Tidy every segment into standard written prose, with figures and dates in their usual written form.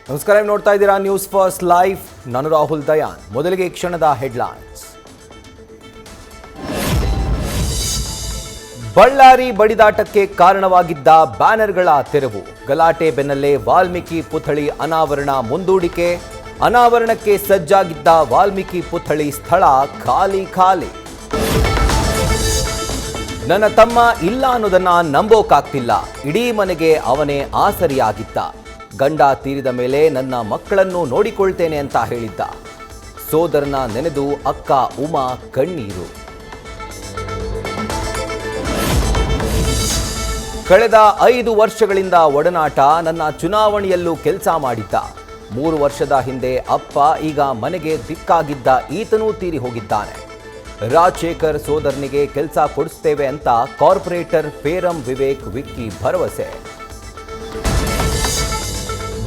ನಮಸ್ಕಾರ, ನೋಡ್ತಾ ಇದ್ದೀರಾ ನ್ಯೂಸ್ ಫಸ್ಟ್ ಲೈವ್. ನಾನು ರಾಹುಲ್ ದಯಾನ್. ಮೊದಲಿಗೆ ಈ ಕ್ಷಣದ ಹೆಡ್ಲೈನ್ಸ್. ಬಳ್ಳಾರಿ ಬಡಿದಾಟಕ್ಕೆ ಕಾರಣವಾಗಿದ್ದ ಬ್ಯಾನರ್ಗಳ ತೆರವು. ಗಲಾಟೆ ಬೆನ್ನಲ್ಲೇ ವಾಲ್ಮೀಕಿ ಪುತ್ಥಳಿ ಅನಾವರಣ ಮುಂದೂಡಿಕೆ. ಅನಾವರಣಕ್ಕೆ ಸಜ್ಜಾಗಿದ್ದ ವಾಲ್ಮೀಕಿ ಪುತ್ಥಳಿ ಸ್ಥಳ ಖಾಲಿ. ನನ್ನ ತಮ್ಮ ಇಲ್ಲ ಅನ್ನೋದನ್ನ ನಂಬೋಕಾಗ್ತಿಲ್ಲ. ಇಡೀ ಮನೆಗೆ ಅವನೇ ಆಸರಿಯಾಗಿದ್ದ. ಗಂಡ ತೀರಿದ ಮೇಲೆ ನನ್ನ ಮಕ್ಕಳನ್ನು ನೋಡಿಕೊಳ್ತೇನೆ ಅಂತ ಹೇಳಿದ್ದ. ಸೋದರನ ನೆನೆದು ಅಕ್ಕ ಉಮಾ ಕಣ್ಣೀರು. ಕಳೆದ 5 ವರ್ಷಗಳಿಂದ ಒಡನಾಟ. ನನ್ನ ಚುನಾವಣೆಯಲ್ಲೂ ಕೆಲಸ ಮಾಡಿದ್ದ. 3 ವರ್ಷದ ಹಿಂದೆ ಅಪ್ಪ, ಈಗ ಮನೆಗೆ ದಿಕ್ಕಾಗಿದ್ದ ಈತನೂ ತೀರಿ ಹೋಗಿದ್ದಾನೆ. ರಾಜಶೇಖರ್ ಸೋದರನಿಗೆ ಕೆಲಸ ಕೊಡಿಸ್ತೇವೆ ಅಂತ ಕಾರ್ಪೊರೇಟರ್ ಪೇರಂ ವಿವೇಕ್ ವಿಕ್ಕಿ ಭರವಸೆ.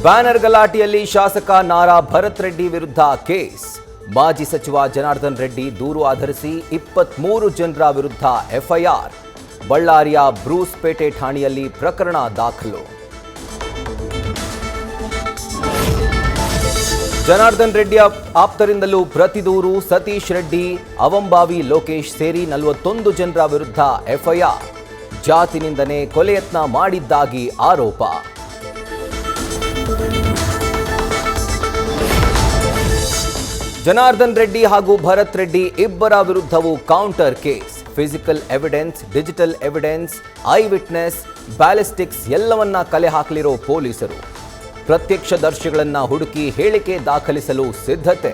ಬ್ಯಾನರ್ ಗಲಾಟೆಯಲ್ಲಿ ಶಾಸಕ ನಾರಾ ಭರತ್ ರೆಡ್ಡಿ ವಿರುದ್ಧ ಕೇಸ್. ಮಾಜಿ ಸಚಿವ ಜನಾರ್ದನ್ ರೆಡ್ಡಿ ದೂರು ಆಧರಿಸಿ 23 ಜನರ ವಿರುದ್ಧ ಎಫ್ಐಆರ್. ಬಳ್ಳಾರಿಯ ಬ್ರೂಸ್ ಪೇಟೆ ಠಾಣೆಯಲ್ಲಿ ಪ್ರಕರಣ ದಾಖಲು. ಜನಾರ್ದನ್ ರೆಡ್ಡಿ ಆಪ್ತರಿಂದಲೂ ಪ್ರತಿದೂರು. ಸತೀಶ್ ರೆಡ್ಡಿ, ಅವಂಬಾವಿ ಲೋಕೇಶ್ ಸೇರಿ 41 ಜನರ ವಿರುದ್ಧ ಎಫ್ಐಆರ್. ಜಾತಿ ನಿಂದನೆ, ಕೊಲೆ ಯತ್ನ ಮಾಡಿದ್ದಾಗಿ ಆರೋಪ. ಜನಾರ್ದನ್ ರೆಡ್ಡಿ ಹಾಗೂ ಭರತ್ ರೆಡ್ಡಿ ಇಬ್ಬರ ವಿರುದ್ಧವೂ counter case. Physical evidence, digital evidence, eye witness, ballistics ಎಲ್ಲವನ್ನ ಕಲೆ ಹಾಕಲಿರೋ ಪೊಲೀಸರು. ಪ್ರತ್ಯಕ್ಷದರ್ಶಿಗಳನ್ನ ಹುಡುಕಿ ಹೇಳಿಕೆ ದಾಖಲಿಸಲು ಸಿದ್ಧತೆ.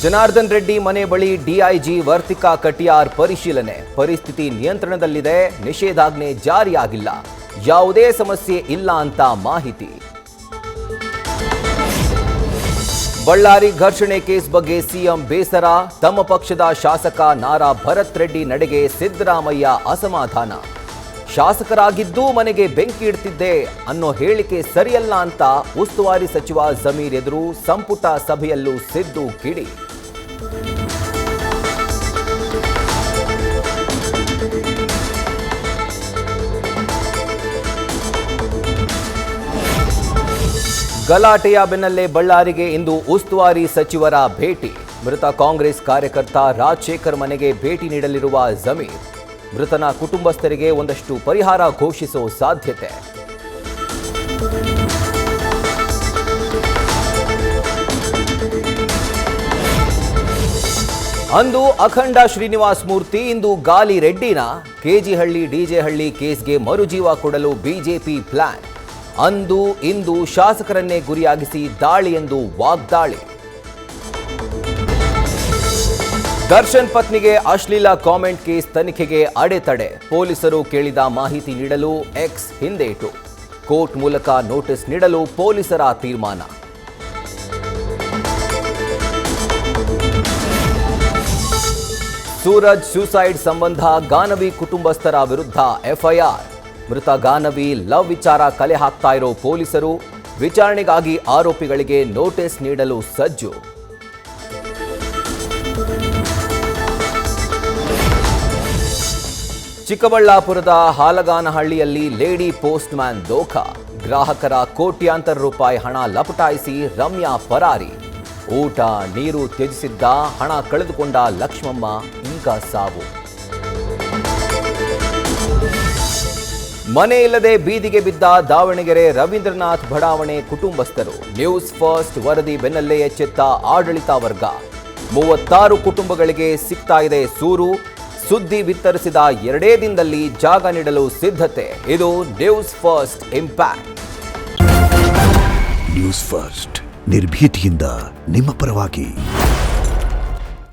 ಜನಾರ್ದನ್ ರೆಡ್ಡಿ ಮನೆ ಬಳಿ ಡಿಐಜಿ ವರ್ತಿಕಾ ಕಟಿಯಾರ್ ಪರಿಶೀಲನೆ. ಪರಿಸ್ಥಿತಿ ನಿಯಂತ್ರಣದಲ್ಲಿದೆ, ನಿಷೇಧಾಜ್ಞೆ ಜಾರಿಯಾಗಿಲ್ಲ, ಯಾವುದೇ ಸಮಸ್ಯೆ ಇಲ್ಲ ಅಂತ ಮಾಹಿತಿ. ಬಳ್ಳಾರಿ ಘರ್ಷಣೆ ಕೇಸ್ ಬಗ್ಗೆ ಸಿಎಂ ಬೇಸರ. ತಮ್ಮ ಪಕ್ಷದ ಶಾಸಕ ನಾರಾ ಭರತ್ ರೆಡ್ಡಿ ನಡೆಗೆ ಸಿದ್ದರಾಮಯ್ಯ ಅಸಮಾಧಾನ. ಶಾಸಕರಾಗಿದ್ದೂ ಮನೆಗೆ ಬೆಂಕಿ ಇಡ್ತಿದ್ದೆ ಅನ್ನೋ ಹೇಳಿಕೆ ಸರಿಯಲ್ಲ ಅಂತ ಉಸ್ತುವಾರಿ ಸಚಿವ ಜಮೀರ್ ಎದುರು ಸಂಪುಟ ಸಭೆಯಲ್ಲೂ ಸಿದ್ದು ಕಿಡಿ. ಗಲಾಟೆಯ ಬೆನ್ನಲ್ಲೇ ಬಳ್ಳಾರಿಗೆ ಇಂದು ಉಸ್ತುವಾರಿ ಸಚಿವರ ಭೇಟಿ. ಮೃತ ಕಾಂಗ್ರೆಸ್ ಕಾರ್ಯಕರ್ತ ರಾಜಶೇಖರ್ ಮನೆಗೆ ಭೇಟಿ ನೀಡಲಿರುವ ಜಮೀರ್. ಮೃತನ ಕುಟುಂಬಸ್ಥರಿಗೆ ಒಂದಷ್ಟು ಪರಿಹಾರ ಘೋಷಿಸೋ ಸಾಧ್ಯತೆ. ಅಂದು ಅಖಂಡ ಶ್ರೀನಿವಾಸ್ ಮೂರ್ತಿ, ಇಂದು ಗಾಲಿ ರೆಡ್ಡಿನ. ಕೆಜಿಹಳ್ಳಿ ಡಿಜೆಹಳ್ಳಿ ಕೇಸ್ಗೆ ಮರುಜೀವ ಕೊಡಲು ಬಿಜೆಪಿ ಪ್ಲಾನ್. ಅಂದು ಇಂದು ಶಾಸಕರನ್ನೇ ಗುರಿಯಾಗಿಸಿ ದಾಳಿ ಎಂದು ವಾಗ್ದಾಳಿ. ದರ್ಶನ್ ಪತ್ನಿಗೆ ಅಶ್ಲೀಲ ಕಾಮೆಂಟ್ ಕೇಸ್ ತನಿಖೆಗೆ ಅಡೆತಡೆ. ಪೊಲೀಸರು ಕೇಳಿದ ಮಾಹಿತಿ ನೀಡಲು ಎಕ್ಸ್ ಹಿಂದೇಟು. ಕೋರ್ಟ್ ಮೂಲಕ ನೋಟಿಸ್ ನೀಡಲು ಪೊಲೀಸರ ತೀರ್ಮಾನ. ಸೂರಜ್ ಸೂಸೈಡ್ ಸಂಬಂಧ ಗಾನವಿ ಕುಟುಂಬಸ್ಥರ ವಿರುದ್ಧ ಎಫ್ಐಆರ್. ಮೃತ ಗಾನವಿ ಲವ್ ವಿಚಾರ ಕಲೆ ಹಾಕ್ತಾ ಇರೋ ಪೊಲೀಸರು. ವಿಚಾರಣೆಗಾಗಿ ಆರೋಪಿಗಳಿಗೆ ನೋಟಿಸ್ ನೀಡಲು ಸಜ್ಜು. ಚಿಕ್ಕಬಳ್ಳಾಪುರದ ಹಾಲಗಾನಹಳ್ಳಿಯಲ್ಲಿ ಲೇಡಿ ಪೋಸ್ಟ್ ಮ್ಯಾನ್ ದೋಖ. ಗ್ರಾಹಕರ ಕೋಟ್ಯಾಂತರ ರೂಪಾಯಿ ಹಣ ಲಪಟಾಯಿಸಿ ರಮ್ಯಾ ಪರಾರಿ. ಊಟ ನೀರು ತ್ಯಜಿಸಿದ್ದ, ಹಣ ಕಳೆದುಕೊಂಡ ಲಕ್ಷ್ಮಮ್ಮ, ಈಗ ಸಾವು. ಮನೆ ಇಲ್ಲದೆ ಬೀದಿಗೆ ಬಿದ್ದ ದಾವಣಗೆರೆ ರವೀಂದ್ರನಾಥ್ ಬಡಾವಣೆ ಕುಟುಂಬಸ್ಥರು. ನ್ಯೂಸ್ ಫಸ್ಟ್ ವರದಿ ಬೆನ್ನಲ್ಲೇ ಎಚ್ಚೆತ್ತ ಆಡಳಿತ ವರ್ಗ. 36 ಕುಟುಂಬಗಳಿಗೆ ಸಿಗ್ತಾ ಇದೆ ಸೂರು. ಸುದ್ದಿ ಬಿತ್ತರಿಸಿದ 2 ದಿನದಲ್ಲಿ ಜಾಗ ನೀಡಲು ಸಿದ್ಧತೆ. ಇದು news first impact. News first ನಿರ್ಭೀತಿಯಿಂದ ನಿಮ್ಮ ಪರವಾಗಿ.